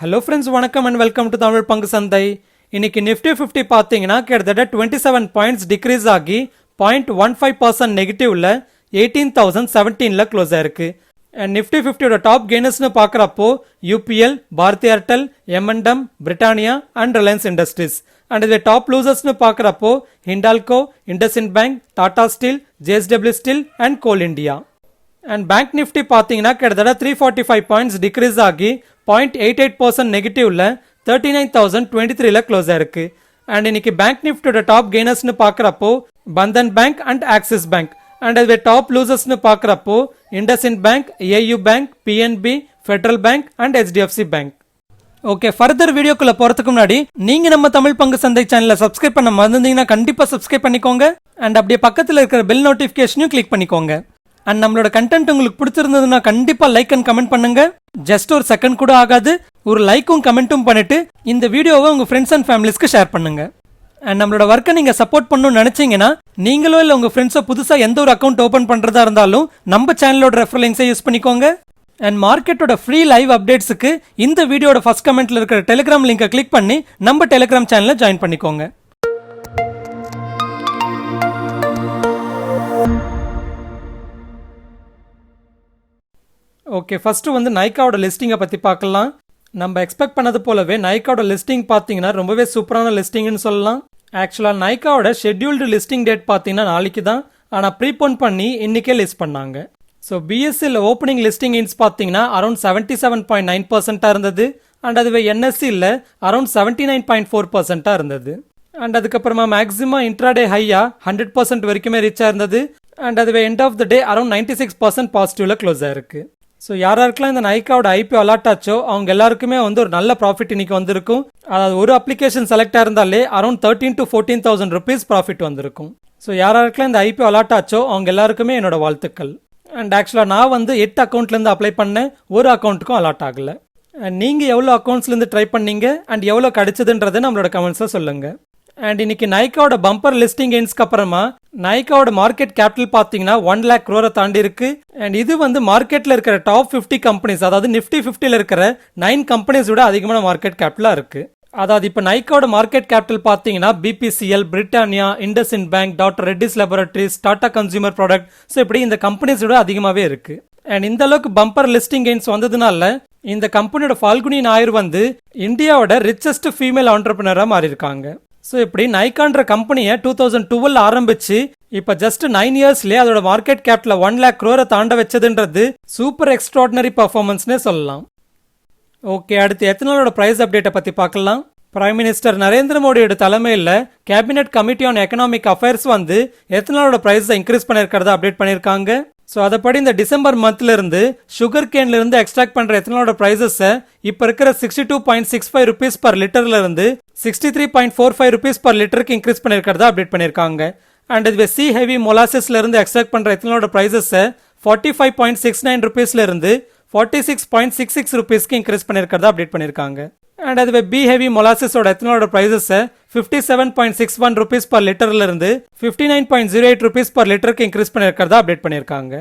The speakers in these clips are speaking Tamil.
Hello friends, வணக்கம் and welcome to தமிழ் பங்கு சந்தை. இன்னைக்கு நிஃப்டி 50 பாத்தீங்கன்னா கிட்டத்தட்ட 27 பாயிண்ட்ஸ் டிக்ரீஸ் ஆகி 0.15% நெகட்டிவ்ல 18,017ல க்ளோஸ் ஆயிருக்கு. அண்ட் நிஃப்டி 50யோட டாப் கெய்னர்ஸ்னு பார்க்குறப்போ UPL, Bharti Airtel, M&M, Britannia and Reliance Industries. And இது டாப் லூசர்ஸ்னு பார்க்குறப்போ Hindalco, IndusInd bank, Tata steel, JSW steel and Coal India. And bank Nifty பார்த்தீங்கன்னா கிட்டத்தட்ட 345 பாயிண்ட்ஸ் டிக்ரீஸ் ஆகி 0.88% நெகட்டிவ்ல 39,023ல க்ளோஸ் ஆயிருக்கு. அண்ட் இன்னைக்கு பேங்க் நிஃப்டியோட டாப் கெய்னர்ஸ்னு பார்க்குறப்போ Bandhan bank and Axis bank. And அதுவே டாப் லூசர்ஸ்னு பார்க்குறப்போ IndusInd bank, AU bank, PNB, federal bank and HDFC bank. Okay, further வீடியோக்குள்ள போறதுக்கு முன்னாடி நீங்க நம்ம தமிழ் பங்கு சந்தை சேனலை சப்ஸ்கிரைப் பண்ண மறந்துட்டீங்கன்னா கண்டிப்பா சப்ஸ்கிரைப் பண்ணிக்கோங்க. அண்ட் அப்படியே பக்கத்தில் இருக்கிற பெல் நோட்டிஃபிகேஷனையும் கிளிக் பண்ணிக்கோங்க. அண்ட் நம்மளோட கண்டென்ட் உங்களுக்கு பிடிச்சிருந்ததுன்னா கண்டிப்பா லைக் அண்ட் கமெண்ட் பண்ணுங்க. ஜஸ்ட் ஒரு செகண்ட் கூட ஆகாது, ஒரு லைக்கும் கமெண்ட்டும் பண்ணிட்டு இந்த வீடியோவை உங்க ஃப்ரெண்ட்ஸ் அண்ட் ஃபேமிலிஸ்க்கு ஷேர் பண்ணுங்க. அண்ட் நம்மளோட ஒர்க்கை நீங்க சப்போர்ட் பண்ணணும்னு நினைச்சீங்கன்னா நீங்களோ இல்லை உங்க ஃப்ரெண்ட்ஸோ புதுசா எந்த ஒரு அக்கௌண்ட் ஓபன் பண்றதா இருந்தாலும் நம்ம சேனலோட ரெஃபரல் லிங்க்ஸை யூஸ் பண்ணிக்கோங்க. அண்ட் மார்க்கெட்டோட ஃப்ரீ லைவ் அப்டேட்ஸுக்கு இந்த வீடியோட ஃபர்ஸ்ட் கமெண்ட்ல இருக்கிற டெலிகிராம் லிங்கை கிளிக் பண்ணி நம்ம டெலிகிராம் சேனலை ஜாயின் பண்ணிக்கோங்க. ஓகே, ஃபர்ஸ்ட் நைக்காவோட லிஸ்டிங்கை பற்றி பார்க்கலாம். நம்ம எக்ஸ்பெக்ட் பண்ணது போலவே நைக்காவோட லிஸ்டிங் பார்த்தீங்கன்னா ரொம்பவே சூப்பரான லிஸ்டிங்னு சொல்லலாம். ஆக்சுவலாக நைக்காவோட ஷெட்யூல்டு லிஸ்டிங் டேட் பார்த்தீங்கன்னா நாளைக்கு தான், ஆனால் ப்ரீபோன் பண்ணி இன்னைக்கே லிஸ்ட் பண்ணாங்க. ஸோ பிஎஸ்சியில் ஓப்பனிங் லிஸ்டிங் இன்ஸ் பார்த்தீங்கன்னா அரௌண்ட் 77.9% இருந்தது. அண்ட் அதுவே NSEயில் அரௌண்ட் 79.4% இருந்தது. அண்ட் அதுக்கப்புறமா மேக்ஸிமம் இன்ட்ராடே ஹையா 100% வரைக்குமே ரீச் ஆயிருந்தது. அண்ட் அதுவே end of the day around 96% பாசிட்டிவ்ல க்ளோஸ் ஆயிருக்கு. ஸோ யாராருக்கெல்லாம் இந்த நைக்காவோட IPO அலாட் ஆச்சோ அவங்க எல்லாருக்குமே ஒரு நல்ல ப்ராஃபிட் இன்னைக்கு வந்திருக்கும். அதாவது ஒரு அப்ளிகேஷன் செலக்ட் ஆயிருந்தாலே அரௌண்ட் 13,000 to 14,000 ருபீஸ் ப்ராஃபிட் வந்திருக்கும். ஸோ யாராருக்கெல்லாம் இந்த IPO அலாட் ஆச்சோ அவங்க எல்லாருக்குமே என்னோட வாழ்த்துக்கள். அண்ட் ஆக்சுவலாக நான் 8 அக்கௌண்ட்லேருந்து அப்ளை பண்ணேன், ஒரு அக்கௌண்ட்டுக்கும் அலாட் ஆகலை. அண்ட் நீங்கள் எவ்வளோ அக்கௌண்ட்ஸ்லேருந்து ட்ரை பண்ணீங்க அண்ட் எவ்வளோ கிடைச்சதுன்றதை நம்மளோட கமெண்ட்ஸில் சொல்லுங்கள். அண்ட் இன்னைக்கு நைக்காவோட பம்பர் லிஸ்டிங் கெயின்ஸ்க்கு அப்புறமா நைக்காவோட மார்க்கெட் கேபிட்டல் பார்த்தீங்கன்னா 1 lakh crore தாண்டி இருக்கு. அண்ட் இது மார்க்கெட்ல இருக்கிற டாப் 50 கம்பெனிஸ், அதாவது நிஃப்டி 50ல இருக்கிற 9 கம்பெனிஸ் விட அதிகமான மார்க்கெட் கேபிட்டலா இருக்கு. அதாவது இப்போ நைக்காவோட மார்க்கெட் கேபிட்டல் பார்த்தீங்கன்னா BPCL, Britannia, IndusInd bank, doctor Reddy's laboratories, Tata consumer product, so இப்படி இந்த கம்பெனிஸ் விட அதிகமாகவே இருக்கு. அண்ட் இந்த அளவுக்கு பம்பர் லிஸ்டிங் கெயின்ஸ் வந்ததுனால இந்த கம்பெனியோட ஃபால்குனி நாயர் இந்தியாவோட ரிச்சஸ்ட் ஃபீமேல் ஆண்டர்பிரினரா மாறி இருக்காங்க. ஸோ இப்படி நைக்கான்ற கம்பெனியை 2012 ஆரம்பிச்சு இப்போ ஜஸ்ட் 9 இயர்ஸ்லேயே அதோட மார்க்கெட் கேப்ல 1 lakh crore தாண்ட வச்சதுன்றது சூப்பர் எக்ஸ்ட்ராடினரி பர்ஃபார்மன்ஸ்னே சொல்லலாம். ஓகே, அடுத்து எத்தனாலோட பிரைஸ் அப்டேட்டை பற்றி பார்க்கலாம். பிரைம் மினிஸ்டர் நரேந்திர மோடியோட தலைமையில் cabinet committee on economic affairs எத்தனாலோட பிரைஸை இன்க்ரீஸ் பண்ணியிருக்கிறதா அப்டேட் பண்ணியிருக்காங்க. ஸோ அதைப்படி இந்த டிசம்பர் மந்த்ல இருந்து சுகர் கேன்ல இருந்து எக்ஸ்ட்ராக்ட் பண்ற எத்தனாலோட பிரைசஸை இப்போ இருக்கிற 62.65 ருபீஸ் பர் லிட்டர்ல இருந்து 63.45 ருபீஸ் பர் லிட்டருக்கு இன்க்ரீஸ் பண்ணியிருக்கிறதா அப்டேட் பண்ணியிருக்காங்க. அண்ட் இதுவே சி ஹெவி மொலாசஸ்ல இருந்து எக்ஸ்ட்ராக்ட் பண்ற எத்தனாலோட பிரைசஸை 45.69 ருபீஸ்ல இருந்து 46.66 ருபீஸ்க்கு இன்க்ரீஸ் பண்ணியிருக்கிறதா அப்டேட் பண்ணியிருக்காங்க. அண்ட் அதுவே பி ஹெவி மொலாசஸோட எத்தனாலோட பிரைசஸை 57.61 ருபீஸ் பர் லிட்டர்ல இருந்து 59.08 ருபீஸ் பர் லிட்டருக்கு இன்க்ரீஸ் பண்ணியிருக்கிறதா அப்டேட் பண்ணியிருக்காங்க.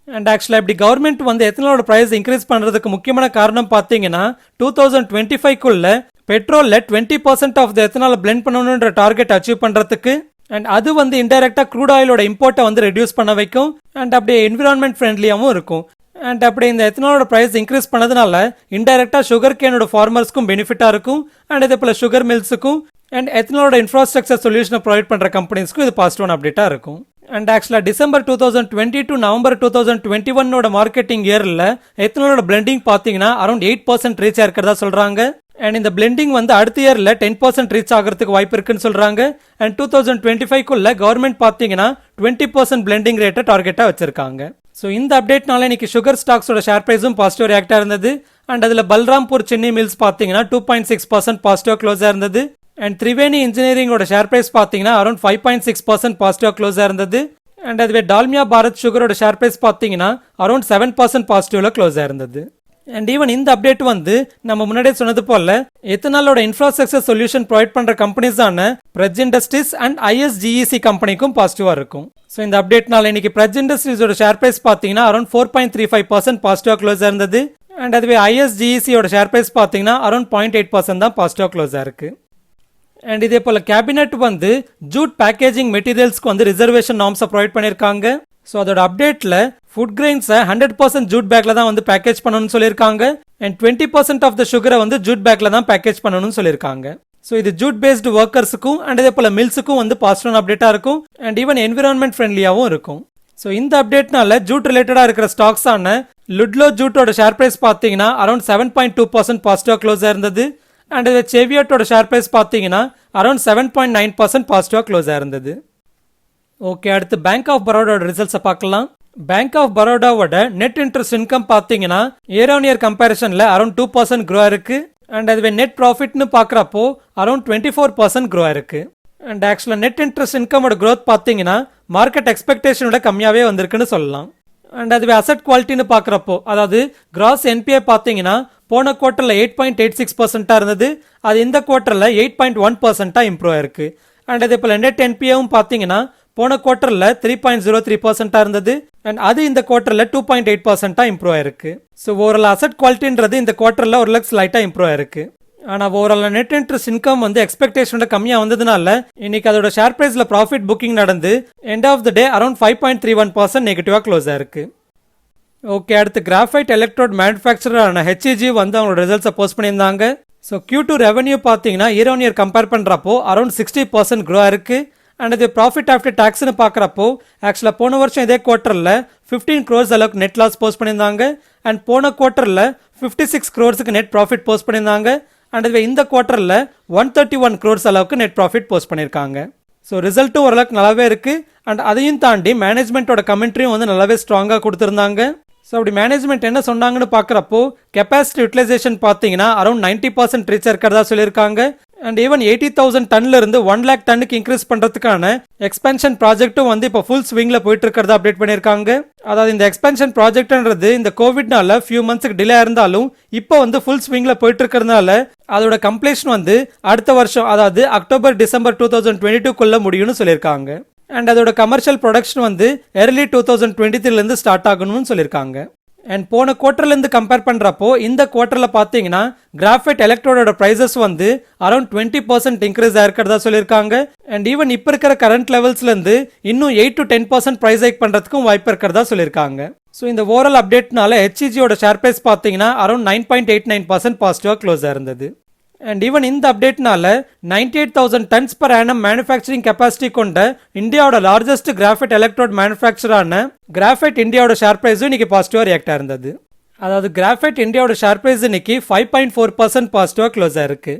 அண்ட் ஆக்சுவலாக இப்படி கவர்மெண்ட் எத்தனாலோட பிரைஸ் இன்க்ரீஸ் பண்றதுக்கு முக்கியமான காரணம் பார்த்தீங்கன்னா 2025க்குள்ள பெட்ரோல்ல 20% ஆஃப் த எத்தனால் பிளெண்ட் பண்ணணுன்ற டார்கெட் அச்சீவ் பண்றதுக்கு. அண்ட் அது இன்டைரக்டா க்ரூட் ஆயிலோட இம்போர்ட்டை ரெடியூஸ் பண்ண வைக்கும். அண்ட் அப்படியே என்விரான்மெண்ட் ஃப்ரெண்ட்லியாகவும் இருக்கும். அண்ட் அப்படி இந்த எத்தனாலோட பிரைஸ் இன்க்ரீஸ் பண்ணதுனால இன்டைரக்டா சுகர் கேனோட ஃபார்மர்ஸ்க்கும் பெனிஃபிட்டா இருக்கும். அண்ட் இதே போல சுகர் மில்ஸுக்கும் அண்ட் எத்தனாலோட இன்ஃப்ராஸ்ட்ரக்சர் சொல்யூஷனை ப்ரொவைட் பண்ற கம்பெனிஸ்க்கும் இது பாசிட்டிவான அப்டேட்டா இருக்கும். அண்ட் ஆக்சுவலா டிசம்பர் 2020 to நவம்பர் 2021 மார்க்கெட்டிங் இயர்ல எத்தனாலோட பிளெண்டிங் பாத்தீங்கன்னா அரௌண்ட் 8% ரீச் ஆயிருக்கிறதா சொல்றாங்க. அண்ட் இந்த பிளெண்டிங் அடுத்த இயர்ல 10% ரீச் ஆகிறதுக்கு வாய்ப்பு இருக்குன்னு சொல்றாங்க. அண்ட் 2025க்குள்ள கவர்மெண்ட் பாத்தீங்கன்னா 20% பிளெண்டிங் ரேட்டை டார்கெட்டா வச்சிருக்காங்க. ஸோ இந்த அப்டேட்னால இன்னைக்கு சுகர் ஸ்டாக்ஸோட ஷேர் பிரைஸும் பாசிட்டிவ் ரியாக்டா இருந்தது. அண்ட் அதுல பல்ராம்பூர் சின்னி மில்ஸ் பாத்தீங்கன்னா 2.6% பாசிட்டிவ் க்ளோஸா இருந்தது. அண்ட் திரிவேணி இன்ஜினியரிங்கோட ஷேர் பிரைஸ் பாத்தீங்கன்னா அரௌண்ட் 5.6% பாசிட்டிவ் க்ளோஸா இருந்தது. அண்ட் அதுவே டால்மியா பாரத் சுகரோட ஷேர் பிரைஸ் பாத்தீங்கன்னா அரௌண்ட் 7% பாசிட்டிவ்ல க்ளோஸா இருந்தது. அண்ட் ஈவன் இந்த அப்டேட் நம்ம முன்னாடியே சொன்னது போல எத்தனாலோட இன்ஃப்ராஸ்ட்ரக்சர் சொல்யூஷன் ப்ரொவைட் பண்ற கம்பெனிஸ் ஆன பிரஜ் இண்டஸ்ட்ரீஸ் அண்ட் ISGEC கம்பெனிக்கும் பாசிட்டிவா இருக்கும். ஸோ இந்த அப்டேட்னால இன்னைக்கு பிரஜ் இண்டஸ்ட்ரீஸோட ஷேர் பிரைஸ் பார்த்தீங்கன்னா அரௌண்ட் 4.35% பாசிட்டிவா க்ளோஸ் இருந்தது. அண்ட் அதுவே ஐஎஸ்ஜிஇசியோட ஷேர் ப்ரைஸ் பார்த்தீங்கன்னா அரௌண்ட் 0.8% தான் பாசிட்டிவாக க்ளோஸ் ஆயிருக்கு. அண்ட் இதே போல் கேபினெட் வந்து ஜூட் பேக்கேஜிங் மெட்டீரியல்ஸ்க்கு வந்து ரிசர்வேஷன் நார்ம்ஸை ப்ரொவைட் பண்ணியிருக்காங்க. ஸோ அதோட அப்டேட்டில் ஃபுட் கிரெயின்ஸை 100% ஜூட் பேக்கில் தான் வந்து பேக்கேஜ் பண்ணணும்னு சொல்லியிருக்காங்க. அண்ட் 20% ஆஃப் த சுகரை வந்து ஜூட் பேக்கில் தான் பேக்கேஜ் பண்ணணும்னு சொல்லியிருக்காங்க. ஸோ இது ஜூட் பேஸ்டு ஒர்க்கர்ஸுக்கும் அண்ட் இதே போல் மில்ஸுக்கும் வந்து பாசிட்டிவ் அப்டேட்டாக இருக்கும். அண்ட் ஈவன் என்விரான்மெண்ட் ஃப்ரெண்ட்லியாகவும் இருக்கும். ஸோ இந்த அப்டேட்னால ஜூட் ரிலேட்டடாக இருக்கிற ஸ்டாக்ஸான லுட்லோ ஜூட்டோட ஷேர் ப்ரைஸ் பார்த்தீங்கன்னா அரௌண்ட் 7.2% பாசிட்டிவாக க்ளோஸ் ஆயிருந்தது. அண்ட் இது செவியட்டோட ஷேர் ப்ரைஸ் பார்த்தீங்கன்னா அரௌண்ட் 7.9% பாசிட்டிவாக க்ளோஸ் ஆயிருந்தது. ஓகே, அடுத்து பேங்க் ஆஃப் பரோடாவோட ரிசல்ட்ஸை பார்க்கலாம். பேங்க் ஆஃப் பரோடாவோட நெட் இன்ட்ரெஸ்ட் இன்கம் பார்த்தீங்கன்னா இயர் ஆன் இயர் கம்பேரிசனில் அரௌண்ட் 2% க்ரோ இருக்கு. அண்ட் அதுவே நெட் ப்ராஃபிட்னு பார்க்குறப்போ அரௌண்ட் 24% க்ரோ இருக்கு. அண்ட் ஆக்சுவலாக நெட் இன்ட்ரெஸ்ட் இன்கமோட க்ரோத் பார்த்தீங்கன்னா மார்க்கெட் எக்ஸ்பெக்டேஷனோட கம்மியாகவே வந்திருக்குன்னு சொல்லலாம். அண்ட் அதுவே அசட் குவாலிட்டின்னு பார்க்குறப்போ அதாவது கிராஸ் என்பிஏ பார்த்தீங்கன்னா போன குவார்ட்டரில் 8.86% இருந்தது. அது இந்த குவார்ட்டரில் 8.1% இம்ப்ரூவ் ஆயிருக்கு. அண்ட் அதே போல் நெட் என்பிஏவும் பார்த்தீங்கன்னா போன குவார்ட்டரில் 3.03% இருந்தது. அண்ட் அது இந்த குவார்ட்டரில் 2.8% இம்ப்ரூவ் ஆயிருக்கு. ஸோ ஓவரால் அசட் குவாலிட்டின்றது இந்த குவார்ட்டரில் ஒரு லக்ஸ் லைட்டாக இம்ப்ரூவ் ஆயிருக்கு. ஆனால் ஓவரால் நெட் இன்ட்ரெஸ்ட் இன்கம் வந்து எக்ஸ்பெக்டேஷனோட கம்மியாக வந்ததுனால இன்னைக்கு அதோட ஷேர் ப்ரைஸில் ப்ராஃபிட் புக்கிங் நடந்து end of the day around 5.31% நெகட்டிவாக க்ளோஸ் ஆயிருக்கு. ஓகே, அடுத்து கிராஃபைட் எலக்ட்ரோட் மேனுஃபேக்சரான ஹெச்இஜி வந்து அவங்களோட ரிசல்ட்ஸை போஸ்ட் பண்ணியிருந்தாங்க. ஸோ Q2 ரெவன்யூ பார்த்தீங்கன்னா இயர் ஆன் இயர் கம்பேர் பண்ணுறப்போ அரௌண்ட் 60% க்ரோ இருக்கு. அண்ட் இது ப்ராஃபிட் ஆஃப்டர் டாக்ஸ்னு பார்க்குறப்போ ஆக்சுவலாக போன வருஷம் இதே குவார்ட்டரில் 15 crores அளவுக்கு நெட் லாஸ் போஸ்ட் பண்ணியிருந்தாங்க. அண்ட் போன குவார்ட்டரில் 56 crores நெட் ப்ராஃபிட் போஸ்ட் பண்ணியிருந்தாங்க. அண்ட் இதுவே இந்த குவார்ட்டரில் 131 crores அளவுக்கு நெட் ப்ராஃபிட் போஸ்ட் பண்ணியிருக்காங்க. ஸோ ரிசல்ட்டும் ஓரளவுக்கு நல்லாவே இருக்கு. அண்ட் அதையும் தாண்டி மேனேஜ்மெண்ட்டோட கமெண்ட்ரியும் வந்து நல்லாவே ஸ்ட்ராங்காக கொடுத்துருந்தாங்க. ஸோ அப்படி மேனேஜ்மெண்ட் என்ன சொன்னாங்கன்னு பார்க்குறப்போ கெப்பாசிட்டி யூட்டிலைசேஷன் பார்த்தீங்கன்னா அரௌண்ட் 90% ரீச் இருக்கிறதா சொல்லியிருக்காங்க. அண்ட் ஈவன் 80,000 டன்ல இருந்து 1 lakh டன்னுக்கு இன்க்ரீஸ் பண்றதுக்கான எக்ஸ்பென்ஷன் ப்ராஜெக்ட்டும் வந்து இப்போ ஃபுல் ஸ்விங்ல போயிட்டு இருக்கிறதா அப்டேட் பண்ணியிருக்காங்க. அதாவது இந்த எக்ஸ்பென்ஷன் ப்ராஜெக்ட்ன்றது இந்த கோவிட்னால ஃபியூ மந்த்ஸ்க்கு டிலே இருந்தாலும் இப்போ வந்து ஃபுல் ஸ்விங்ல போயிட்டு இருக்கிறதுனால அதோட கம்ப்ளீஷன் வந்து அடுத்த வருஷம் அதாவது அக்டோபர் டிசம்பர் 2022 முடியும்னு சொல்லியிருக்காங்க. அண்ட் அதோட கமர்ஷியல் ப்ரொடக்ஷன் வந்து early 2023 ஸ்டார்ட் ஆகணும்னு சொல்லியிருக்காங்க. அண்ட் போன குவார்ட்டர்லேருந்து கம்பேர் பண்ணுறப்போ இந்த குவார்ட்டரில் பார்த்தீங்கன்னா கிராஃபைட் எலக்ட்ரோடோட ப்ரைஸஸ் வந்து அரௌண்ட் 20% இன்க்ரீஸ் ஆயிருக்கிறதா சொல்லியிருக்காங்க. அண்ட் ஈவன் இப்போ இருக்கிற கரண்ட் லெவல்ஸ்லேருந்து இன்னும் 8 to 10% ப்ரைஸ் ஹைக் பண்ணுறதுக்கும் வாய்ப்பு இருக்கிறதா சொல்லியிருக்காங்க. ஸோ இந்த ஓவரால் அப்டேட்னால ஹெச்இஜியோட ஷேர் ப்ரைஸ் பார்த்தீங்கன்னா அரௌண்ட் 9.89% பாசிட்டிவாக க்ளோஸ் ஆயிருந்தது. அண்ட் ஈவன் இந்த அப்டேட்னால 98,000 tons per annum manufacturing capacity கொண்ட இந்தியாவோட லார்ஜஸ்ட் கிராஃபைட் எலக்ட்ரோட் மேனுஃபேக்சரான கிராஃபைட் இந்தியாவோட ஷேர் ப்ரைஸும் இன்னைக்கு பாசிட்டிவாக ரியாக்ட் ஆயிருந்தது. அதாவது கிராஃபைட் இந்தியாவோட ஷேர் ப்ரைஸ் இன்னைக்கு 5.4% பாசிட்டிவாக க்ளோஸ் ஆயிருக்கு.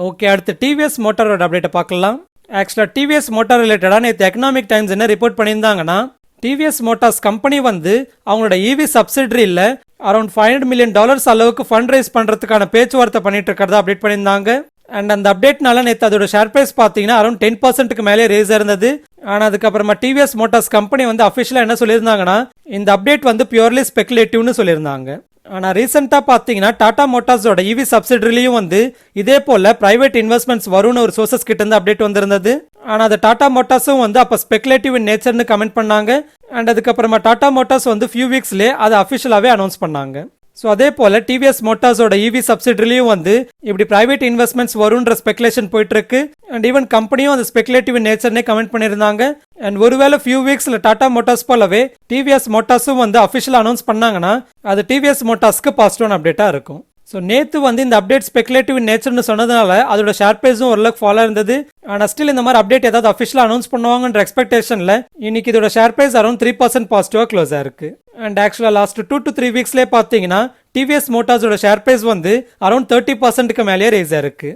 ஓகே, அடுத்து டிவிஎஸ் மோட்டாரோட அப்டேட்டை பார்க்கலாம். ஆக்சுவலாக டிவிஎஸ் மோட்டார் ரிலேட்டடாக நேற்று எக்கனாமிக் டைம்ஸ் என்ன ரிப்போர்ட் பண்ணியிருந்தாங்கன்னா டிவிஎஸ் மோட்டார்ஸ் கம்பெனி வந்து அவங்களோட இவி சப்சிடரியில் அரௌண்ட் $500 million அளவுக்கு ஃபண்ட் ரைஸ் பண்ணுறதுக்கான பேச்சுவார்த்தை பண்ணிட்டு இருக்கிறதா அப்டேட் பண்ணியிருந்தாங்க. அண்ட் அந்த அப்டேட்னால நேற்று அதோட ஷேர் ப்ரைஸ் பார்த்தீங்கன்னா அரௌண்ட் 10%க்கு மேலே ரேஸ் இருந்தது. ஆனால் அதுக்கப்புறமா டிவிஎஸ் மோட்டார்ஸ் கம்பெனி வந்து அஃபிஷியலாக என்ன சொல்லியிருந்தாங்கன்னா இந்த அப்டேட் வந்து பியூர்லி ஸ்பெகுலேட்டிவ்னு சொல்லியிருந்தாங்க. ஆனால் ரீசெண்டாக பார்த்தீங்கன்னா டாடா மோட்டார்ஸோட இவி சப்சிடரிலையும் வந்து இதே போல பிரைவேட் இன்வெஸ்ட்மெண்ட்ஸ் வரும்னு ஒரு சோர்சஸ் கிட்ட இருந்து அப்டேட் வந்திருந்தது. ஆனால் அது டாடா மோட்டார்ஸும் வந்து அப்போ ஸ்பெகுலேட்டிவ் இன் நேச்சர்னு கமெண்ட் பண்ணாங்க. அண்ட் அதுக்கப்புறமா டாடா மோட்டார்ஸ் வந்து ஃபியூ வீக்ஸ்லேயே அதை அஃபிஷியலாகவே அனௌன்ஸ் பண்ணாங்க. ஸோ அதே போல டிவிஎஸ் மோட்டார்ஸோட இவி சப்சிடரிலையும் வந்து இப்படி பிரைவேட் இன்வெஸ்ட்மெண்ட்ஸ் வரும்ன்ற ஸ்பெகுலேஷன் போயிட்டு இருக்கு. அண்ட் ஈவன் கம்பெனியும் அந்த ஸ்பெகுலேட்டிவ் நேச்சர்னே கமெண்ட் பண்ணியிருந்தாங்க. அண்ட் ஒருவேளை ஃபியூ வீக்ஸ்ல டாடா மோட்டார்ஸ் போலவே டிவிஎஸ் மோட்டார்ஸும் வந்து அஃபிஷியல் அனௌன்ஸ் பண்ணாங்கன்னா அது டிவிஎஸ் மோட்டார்ஸ்க்கு பாசிட்டிவ் அப்டேட்டா இருக்கும். ஸோ நேற்று வந்து இந்த அப்டேட் ஸ்பெகுலேட்டிவ் நேச்சர்னு சொன்னதுனால அதோட ஷேர் ப்ரைஸும் ஓரளவுக்கு ஃபாலோ இருந்தது. ஆனால் ஸ்டில் இந்த மாதிரி அப்டேட் ஏதாவது அஃபிஷியலாக அனௌன்ஸ் பண்ணுவாங்கன்ற எக்ஸ்பெக்டேஷனில் இன்னைக்கு இதோட ஷேர் ப்ரைஸ் அரௌண்ட் 3% பாசிட்டிவாக க்ளோஸ் ஆயிருக்கு. அண்ட் ஆக்சுவலாக லாஸ்ட் 2 to 3 வீக்ஸ்லேயே பார்த்தீங்கன்னா டிவிஎஸ் மோட்டார்ஸோட ஷேர் ப்ரைஸ் வந்து அரௌண்ட் 30%க்கு மேலேயே ரேஸ் ஆயிருக்கு.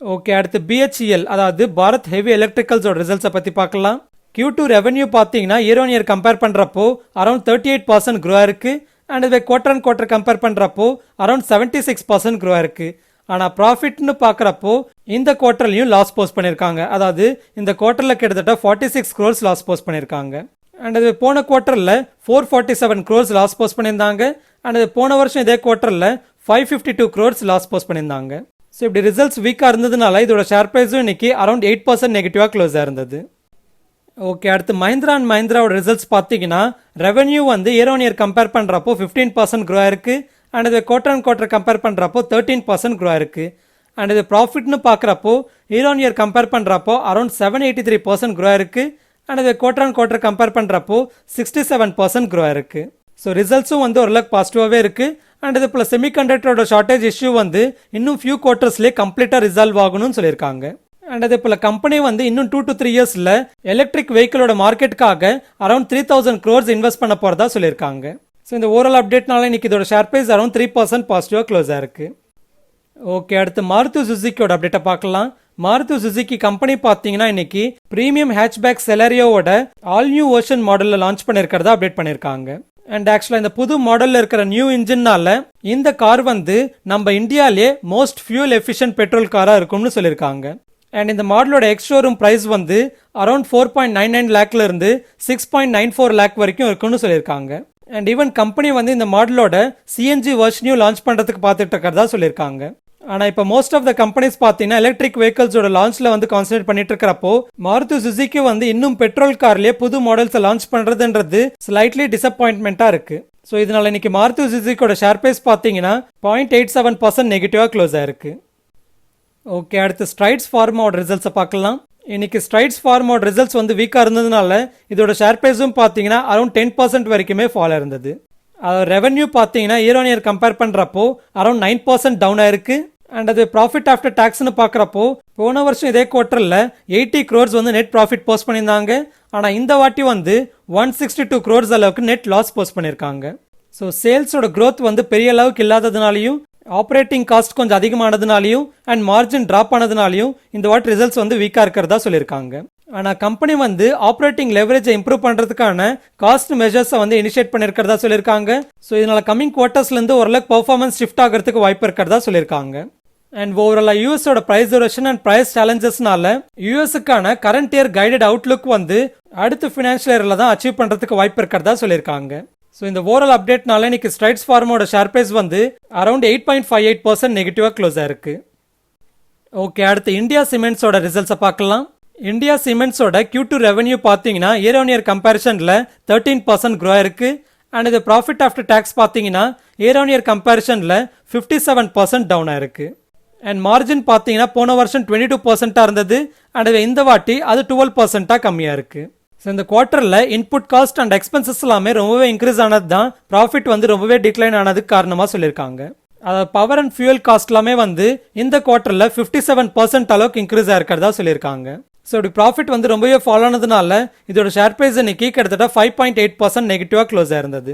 ஓகே, அடுத்து பிஹெச்இஎல் அதாவது பாரத் ஹெவி எலக்ட்ரிக்கல்ஸோட ரிசல்ட்ஸை பற்றி பார்க்கலாம். Q2 ரெவன்யூ பார்த்தீங்கன்னா இயர் ஆன் இயர் கம்பேர் பண்ணுறப்போ அரௌண்ட் 38% க்ரோ ஆயிருக்கு. அண்ட் இதுவே குவார்டர் அண்ட் குவார்டர் கம்பேர் பண்ணுறப்போ அரௌண்ட் 76% க்ரோ ஆயிருக்கு. ஆனால் ப்ராஃபிட்னு பார்க்குறப்போ இந்த குவார்ட்டர்லையும் லாஸ் போஸ்ட் பண்ணியிருக்காங்க. அதாவது இந்த குவார்ட்டரில் கிட்டத்தட்ட 46 crores லாஸ் போஸ்ட் பண்ணியிருக்காங்க. அண்ட் இது போன குவார்ட்டரில் 447 crores லாஸ் போஸ்ட் பண்ணியிருந்தாங்க. அண்ட் இது போன வருஷம் இதே குவார்ட்டரில் 552 crores லாஸ் போஸ்ட் பண்ணியிருந்தாங்க. ஸோ இப்படி ரிசல்ட்ஸ் வீக்காக இருந்ததுனால இதோட ஷேர் ப்ரைஸும் இன்னைக்கு அரௌண்ட் 8% நெகட்டிவாக க்ளோஸ் ஆயிருந்தது. ஓகே, அடுத்து மஹிந்திரா அண்ட் மஹிந்திராவோட ரிசல்ட்ஸ் பார்த்தீங்கன்னா ரெவென்யூ வந்து இயர் ஆன் இயர் கம்பேர் பண்ணுறப்போ 15% க்ரோ ஆயிருக்கு. அண்ட் இது குவார்டர் அண்ட் குவார்டர் கம்பேர் பண்ணுறப்போ 13% க்ரோ ஆயிருக்கு. அண்ட் இது ப்ராஃபிட்னு பார்க்குறப்போ இயர் ஆன் இயர் கம்பேர் பண்ணுறப்போ அரௌண்ட் 783% க்ரோ ஆயிருக்கு. அண்ட் இது குவார்டர் அண்ட் குவார்டர் கம்பேர் பண்ணுறப்போ 67% க்ரோ ஆயிருக்கு. ஸோ ரிசல்ட்ஸும் வந்து ஓரளவுக்கு பாசிட்டிவாகவே இருக்குது. அண்ட் இது ப்ளஸ் செமிகண்டக்டரோட ஷார்ட்டேஜ் இஷ்யூ வந்து இன்னும் ஃபியூ குவார்ட்டர்ஸ்லேயே கம்ப்ளீட்டாக ரிசால்வ் ஆகணும்னு சொல்லியிருக்காங்க. அண்ட் அதே போல் கம்பெனி வந்து இன்னும் 2 to 3 இயர்ஸில் எலக்ட்ரிக் வெஹிக்கிளோட மார்க்கெட்டுக்காக அரௌண்ட் 3000 crores இன்வெஸ்ட் பண்ண போகிறதா சொல்லியிருக்காங்க. ஸோ இந்த ஓவரால் அப்டேட்னால இன்னைக்கு இதோட ஷேர் ப்ரைஸ் அரௌண்ட் 3% பாசிட்டிவாக க்ளோஸ் ஆயிருக்கு. ஓகே, அடுத்து மாருதி சுசுக்கியோட அப்டேட்டை பார்க்கலாம். மாருதி சுசுக்கி கம்பெனி பார்த்தீங்கன்னா இன்னைக்கு பிரீமியம் ஹேட்ச்பேக் செலரியோட ஆல் நியூ வெர்ஷன் மாடலில் லான்ச் பண்ணியிருக்கிறதா அப்டேட் பண்ணியிருக்காங்க. அண்ட் ஆக்சுவலாக இந்த புது மாடலில் இருக்கிற நியூ இன்ஜின்னால இந்த கார் வந்து நம்ம இந்தியாவிலே மோஸ்ட் ஃபியூல் எஃபிஷியன்ட் பெட்ரோல் காராக இருக்கும்னு சொல்லியிருக்காங்க. அண்ட் இந்த மாடலோட எக்ஸ்ஷோரூம் ப்ரைஸ் வந்து அரௌண்ட் 4.99 லேக்ல இருந்து 6.94 லேக் வரைக்கும் இருக்குன்னு சொல்லியிருக்காங்க. அண்ட் ஈவன் கம்பெனி வந்து இந்த மாடலோட சிஎன்ஜி வெர்ஷனையும் லான்ச் பண்ணுறதுக்கு பார்த்துட்டு இருக்கிறதா சொல்லியிருக்காங்க. ஆனால் இப்போ மோஸ்ட் ஆஃப் த கம்பெனிஸ் பார்த்தீங்கன்னா எலக்ட்ரிக் வெஹிக்கல்ஸோட லான்ச்சில் வந்து கான்சன்ட்ரேட் பண்ணிட்டு இருக்கிறப்போ மாருதி சுசுகி வந்து இன்னும் பெட்ரோல் கார்லேயே புது மாடல்ஸை லான்ச் பண்ணுறதுன்றது ஸ்லைட்லி டிசப்பாயின்மெண்ட்டாக இருக்கு. ஸோ இதனால இன்னைக்கு மாருதி சுசுக்கியோட ஷேர் ப்ரைஸ் பார்த்தீங்கன்னா 0.87% நெகட்டிவாக க்ளோஸ் ஆயிருக்கு. ஓகே, அடுத்து ஸ்ட்ரைட்ஸ் ஃபார்மாவோட ரிசல்ட்ஸை பார்க்கலாம். இன்னைக்கு ஸ்ட்ரைட்ஸ் ஃபார்மாவோட ரிசல்ட்ஸ் வந்து வீக்காக இருந்ததுனால இதோட ஷேர் ப்ரைஸும் பார்த்தீங்கன்னா அரௌண்ட் 10% வரைக்குமே ஃபால் இருந்தது. ரெவென்யூ பார்த்தீங்கன்னா இயர் ஆன் இயர் கம்பேர் பண்ணுறப்போ அரௌண்ட் 9% டவுன் ஆயிருக்கு. அண்ட் அது ப்ராஃபிட் ஆஃப்டர் டாக்ஸ்னு பார்க்குறப்போ போன வருஷம் இதே குவார்ட்டரில் 80 crores வந்து நெட் ப்ராஃபிட் போஸ்ட் பண்ணியிருந்தாங்க. ஆனால் இந்த வாட்டி வந்து 162 crores அளவுக்கு நெட் லாஸ் போஸ்ட் பண்ணியிருக்காங்க. ஸோ சேல்ஸோட க்ரோத் வந்து பெரிய அளவுக்கு இல்லாததுனாலையும் ஆப்ரேட்டிங் காஸ்ட் கொஞ்சம் அதிகமானதுனாலையும் அண்ட் மார்ஜின் ட்ராப் ஆனதுனாலையும் இந்த வாட்டி ரிசல்ட்ஸ் வந்து வீக்காக இருக்கிறதா சொல்லியிருக்காங்க. ஆனால் கம்பெனி வந்து ஆப்ரேட்டிங் லெவரேஜை இம்ப்ரூவ் பண்ணுறதுக்கான காஸ்ட் மெஷர்ஸை வந்து இனிஷியேட் பண்ணியிருக்கிறதா சொல்லியிருக்காங்க. ஸோ இதனால் கம்மிங் குவார்ட்டர்ஸ்லேருந்து ஓரளவுக்கு பர்ஃபார்மன்ஸ் ஷிஃப்ட் ஆகிறதுக்கு வாய்ப்பு இருக்கிறதா சொல்லியிருக்காங்க. அண்ட் ஓவராலாக யூஎஸோட ப்ரைஸ் ரெஷன் அண்ட் ப்ரைஸ் சேலஞ்சஸ்னால யூஎஸ்க்கான கரண்ட் இயர் கைடட் அவுட்லுக் வந்து அடுத்த ஃபினான்ஷியல் இயரில் தான் அச்சீவ் பண்ணுறதுக்கு வாய்ப்பு இருக்கிறதா சொல்லியிருக்காங்க. ஸோ இந்த ஓவரால் அப்டேட்னால இன்னைக்கு ஸ்ட்ரைட்ஸ் ஃபார்மோட ஷேர் ப்ரைஸ் வந்து அரௌண்ட் 8.58% நெகட்டிவாக க்ளோஸ் ஆயிருக்கு. ஓகே, அடுத்து இந்தியா சிமெண்ட்ஸோட ரிசல்ட்ஸை பார்க்கலாம். இந்தியா சிமெண்ட்ஸோட Q2 ரெவென்யூ பார்த்தீங்கன்னா இயர் ஆன் இயர் கம்பேரிசனில் 13% க்ரோ ஆயிருக்கு. அண்ட் இது ப்ராஃபிட் ஆஃப்டர் டேக்ஸ் பார்த்தீங்கன்னா இயர் ஆன் இயர் கம்பேரிசனில் 57% டவுன் ஆயிருக்கு. அண்ட் மார்ஜின் பார்த்தீங்கன்னா போன வருஷம் 22% இருந்தது. அண்ட் இந்த வாட்டி அது 12% கம்மியாக இருக்கு. ஸோ இந்த குவார்ட்டரில் இன்புட் காஸ்ட் அண்ட் எக்ஸ்பென்சஸ் எல்லாமே ரொம்பவே இன்க்ரீஸ் ஆனது தான் ப்ராஃபிட் வந்து ரொம்பவே டிக்ளைன் ஆனதுக்கு காரணமாக சொல்லியிருக்காங்க. அதாவது பவர் அண்ட் ஃபியூல் காஸ்ட் எல்லாமே வந்து இந்த குவார்ட்டரில் 57% அளவுக்கு இன்க்ரீஸ் ஆயிருக்கிறதா சொல்லியிருக்காங்க. ஸோ இப்படி ப்ராஃபிட் வந்து ரொம்பவே ஃபால் ஆனதுனால இதோட ஷேர் ப்ரைஸ் இன்னைக்கு கிட்டத்தட்ட 5.8% நெகட்டிவாக க்ளோஸ் ஆயிருந்தது.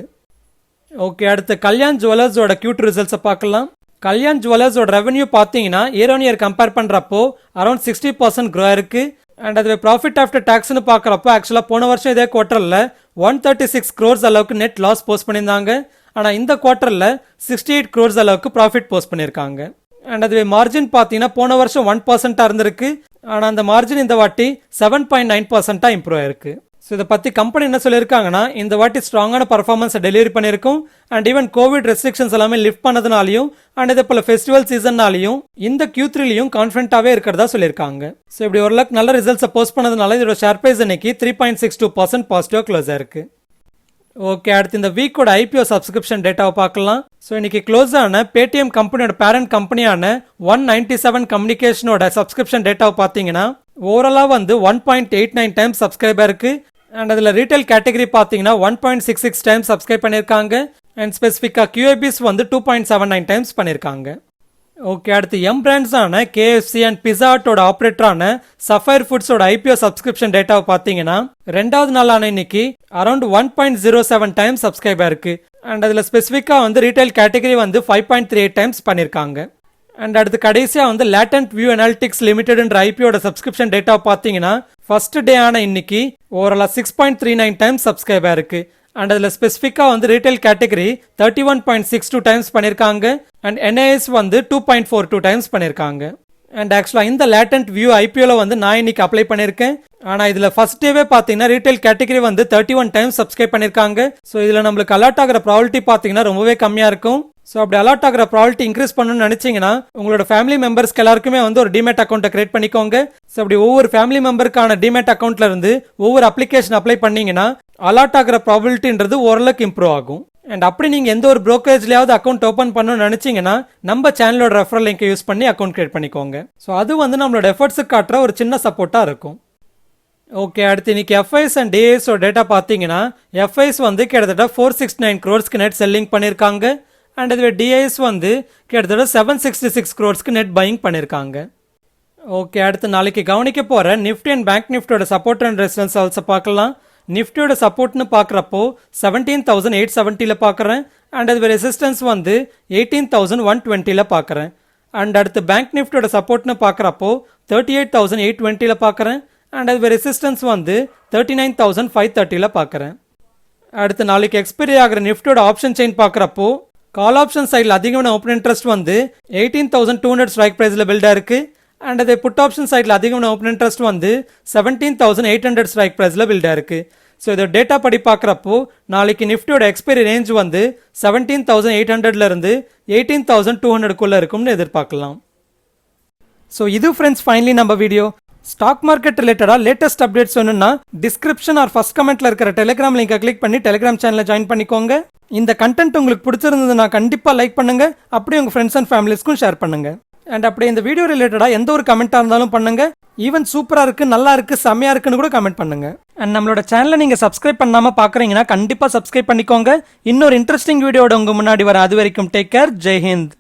ஓகே, அடுத்து கல்யாண் ஜுவல்லர்ஸோட Q2 ரிசல்ட்ஸை பார்க்கலாம். கல்யாண் ஜுவல்லர்ஸோட ரெவென்யூ பார்த்தீங்கன்னா இயர் ஆன் இயர் கம்பேர் பண்ணுறப்போ அரௌண்ட் 60% க்ரோ ஆயிருக்கு. அண்ட் அது ப்ராஃபிட் ஆஃப்டர் டாக்ஸ்னு பார்க்குறப்போ ஆக்சுவலாக போன வருஷம் இதே குவார்ட்டரில் 136 crores அளவுக்கு நெட் லாஸ் போஸ்ட் பண்ணியிருந்தாங்க. ஆனால் இந்த குவார்ட்டரில் 68 crores அளவுக்கு ப்ராஃபிட் போஸ்ட் பண்ணியிருக்காங்க. அண்ட் அதுவே மார்ஜின் பார்த்தீங்கன்னா போன வருஷம் 1% இருந்திருக்கு. ஆனால் அந்த மார்ஜின் இந்த வாட்டி 7.9% இம்ப்ரூவ் ஆயிருக்கு. ஸோ இதை பற்றி கம்பெனி என்ன சொல்லியிருக்காங்கன்னா இந்த வாட்டி ஸ்ட்ராங்கான பர்ஃபார்மன்ஸை டெலிவரி பண்ணியிருக்கும். அண்ட் ஈவன் கோவிட் ரெஸ்ட்ரிக்ஷன்ஸ் எல்லாமே லிஃப்ட் பண்ணதுனாலையும் அண்ட் இதே போல் ஃபெஸ்டிவல் சீசன்னாலையும் இந்த Q3லையும் கான்ஃபிடென்ட்டாகவே இருக்கிறதா சொல்லியிருக்காங்க. ஸோ இப்படி ஓரளவுக்கு நல்ல ரிசல்ட்ஸை போஸ்ட் பண்ணதுனால இதோட ஷேர் ப்ரைஸ் இன்னைக்கு 3.62% பாசிட்டிவாக க்ளோஸ் ஆயிருக்கு. ஓகே, அடுத்து இந்த வீக்கோட IPO சப்ஸ்கிரிப்ஷன் டேட்டாவை பார்க்கலாம். ஸோ இன்னைக்கு க்ளோஸ் ஆன பேடிஎம் கம்பெனியோட பேரண்ட் கம்பெனியான 197 கம்யூனிகேஷனோட சப்ஸ்கிரிப்ஷன் டேட்டாவை பார்த்தீங்கன்னா ஓவராலாக வந்து 1.89 டைம்ஸ் சப்ஸ்கிரைபர் இருக்கு. அண்ட் அதில் ரீட்டைல் கேட்டகரி பார்த்தீங்கன்னா 1.66 டைம்ஸ் சப்ஸ்கிரைப் பண்ணியிருக்காங்க. அண்ட் ஸ்பெசிஃபிக்காக QIBs வந்து 2.79 டைம்ஸ் பண்ணியிருக்காங்க. ஓகே, அடுத்து எம் பிராண்ட்ஸான KFC அண்ட் பிஸா ஹட்டோட ஆப்ரேட்டரான சஃபயர் ஃபுட்ஸோட IPO சப்ஸ்கிரிப்ஷன் டேட்டாவை பார்த்தீங்கன்னா ரெண்டாவது நாளான இன்னைக்கு அரௌண்ட் 1.07 டைம்ஸ் சப்ஸ்கிரைபர் இருக்கு. அண்ட் அதில் ஸ்பெசிஃபிக்காக வந்து ரீட்டைல் கேட்டகரி வந்து 5.38 டைம்ஸ் பண்ணியிருக்காங்க. அண்ட் அடுத்து கடைசியாக வந்து லேட்டன்ட் வியூ அனாலிட்டிக்ஸ் லிமிடெட்ன்ற IPOட சப்ஸ்கிரிப்ஷன் டேட்டா பார்த்தீங்கன்னா ஃபர்ஸ்ட் டே ஆன இன்னைக்கு ஓவராலாக 6.39 டைம்ஸ் சப்ஸ்கிரைபர் இருக்கு. அண்ட் அதில் ஸ்பெசிஃபிக்காக வந்து ரீட்டைல் கேட்டகரி 31.62 டைம்ஸ் பண்ணியிருக்காங்க. அண்ட் NIS வந்து 2.42 டைம்ஸ் பண்ணியிருக்காங்க. அண்ட் ஆக்சுவலாக இந்த லேட்டன்ட் வியூ IPOவில் வந்து நான் இன்னைக்கு அப்ளை பண்ணியிருக்கேன். ஆனால் இதில் ஃபர்ஸ்ட் டேவே பார்த்தீங்கன்னா ரீட்டைல் கேட்டகரி வந்து 31 டைம்ஸ் சப்ஸ்கிரைப் பண்ணியிருக்காங்க. ஸோ இதில் நம்மளுக்கு அலாட் ஆகிற ப்ராபபிலிட்டி பார்த்தீங்கன்னா ரொம்பவே கம்மியாக இருக்கும். ஸோ அப்படி அலாட் ஆகிற ப்ராபபிலிட்டி இன்க்ரீஸ் பண்ணணும்னு நினைச்சீங்கன்னா உங்களோட ஃபேமிலி மெம்பர்ஸ்க்கு எல்லாருக்குமே வந்து ஒரு டிமேட் அக்கௌண்ட்டை கிரியேட் பண்ணிக்கோங்க. ஸோ அப்படி ஒவ்வொரு ஃபேமிலி மெம்பருக்கான டிமேட் அக்கௌண்ட்ல இருந்து ஒவ்வொரு அப்ளிகேஷன் அப்ளை பண்ணீங்கன்னா அலாட் ஆகிற ப்ராபபிலிட்டின்றது ஓரளவுக்கு இம்ப்ரூவ் ஆகும். அண்ட் அப்படி நீங்கள் எந்த ஒரு ப்ரோக்கரேஜ்லயாவது அக்கௌண்ட் ஓப்பன் பண்ணணும்னு நினைச்சீங்கன்னா நம்ம சேனலோட ரெஃபரல் லிங்கை யூஸ் பண்ணி அக்கௌண்ட் கிரியேட் பண்ணிக்கோங்க. ஸோ அது வந்து நம்மளோட எஃபர்ட்ஸுக்கு காட்டுற ஒரு சின்ன சப்போர்ட்டாக இருக்கும். ஓகே, அடுத்து இன்னைக்கு எஃப்ஐஎஸ் அண்ட் டிஐஎஸோட டேட்டா பார்த்தீங்கன்னா எஃப்ஐஎஸ் வந்து கிட்டத்தட்ட 469 crores நெட் செல்லிங் பண்ணியிருக்காங்க. அண்ட் இதுவே டிஐஎஸ் வந்து கிட்டத்தட்ட 766 crores நெட் பையிங் பண்ணியிருக்காங்க. ஓகே, அடுத்து நாளைக்கு கவனிக்க போகிற நிஃப்டி அண்ட் பேங்க் நிஃப்டியோட சப்போர்ட் அண்ட் ரெசிஸ்டன்ஸ் ஆல்சோ பார்க்கலாம். நிஃப்டியோட சப்போர்ட்னு பார்க்குறப்போ 17,870 பார்க்குறேன். அண்ட் அது ரெசிஸ்டன்ஸ் வந்து 18,120 பார்க்குறேன். அண்ட் அடுத்து பேங்க் நிஃப்டியோட சப்போர்ட்னு பார்க்குறப்போ 38,820 பார்க்குறேன். அண்ட் அது ரெசிஸ்டன்ஸ் வந்து 39,530 பார்க்குறேன். அடுத்து நாளைக்கு எக்ஸ்பைரி ஆகிற நிஃப்டியோட ஆப்ஷன் செயின் பார்க்குறப்போ கால் ஆப்ஷன் சைடில் அதிகமான ஓப்பன் இன்ட்ரெஸ்ட் வந்து 18,200 ஸ்ட்ரைக் ப்ரைஸில் பில்டாக இருக்குது. அண்ட் அதே புட் ஆப்ஷன் சைடில் அதிகமான ஓப்பன் இன்ட்ரெஸ்ட் வந்து 17,800 ஸ்ட்ரைக் ப்ரைஸில் பில்டாக இருக்குது. ஸோ இதோட டேட்டா படி பார்க்குறப்போ நாளைக்கு நிஃப்டியோட எக்ஸ்பைரி ரேஞ்ச் வந்து 17,800 18,200 இருக்கும்னு எதிர்பார்க்கலாம். ஸோ இது ஃப்ரெண்ட்ஸ் ஃபைனலி நம்ம வீடியோ. ஸ்டாக் மார்க்கெட் ரிலேட்டடாக லேட்டஸ்ட் அப்டேட்ஸ் வேணும்னா டிஸ்கிரிப்ஷன் ஆர் ஃபர்ஸ்ட் கமெண்ட்ல இருக்கிற டெலிகிராம் லிங்கை கிளிக் பண்ணி டெலிகிராம் சேனலில் ஜாயின் பண்ணிக்கோங்க. இந்த கண்டென்ட் உங்களுக்கு பிடிச்சிருந்ததுன்னா கண்டிப்பாக லைக் பண்ணுங்க, அப்படியே உங்கள் ஃப்ரெண்ட்ஸ் அண்ட் ஃபேமிலிஸ்க்கும் ஷேர் பண்ணுங்க. அண்ட் அப்படியே இந்த வீடியோ ரிலேட்டடாக எந்த ஒரு கமெண்ட்டாக இருந்தாலும் பண்ணுங்க. ஈவன் சூப்பராக இருக்கு, நல்லா இருக்கு, செம்மையா இருக்குன்னு கூட கமெண்ட் பண்ணுங்க. அண்ட் நம்மளோட சேனலை நீங்கள் சப்ஸ்கிரைப் பண்ணாமல் பார்க்குறீங்கன்னா கண்டிப்பாக சப்ஸ்கிரைப் பண்ணிக்கோங்க. இன்னொரு இன்ட்ரெஸ்டிங் வீடியோட உங்க முன்னாடி வர. அது வரைக்கும் டேக் கேர். ஜெய் ஹிந்த்.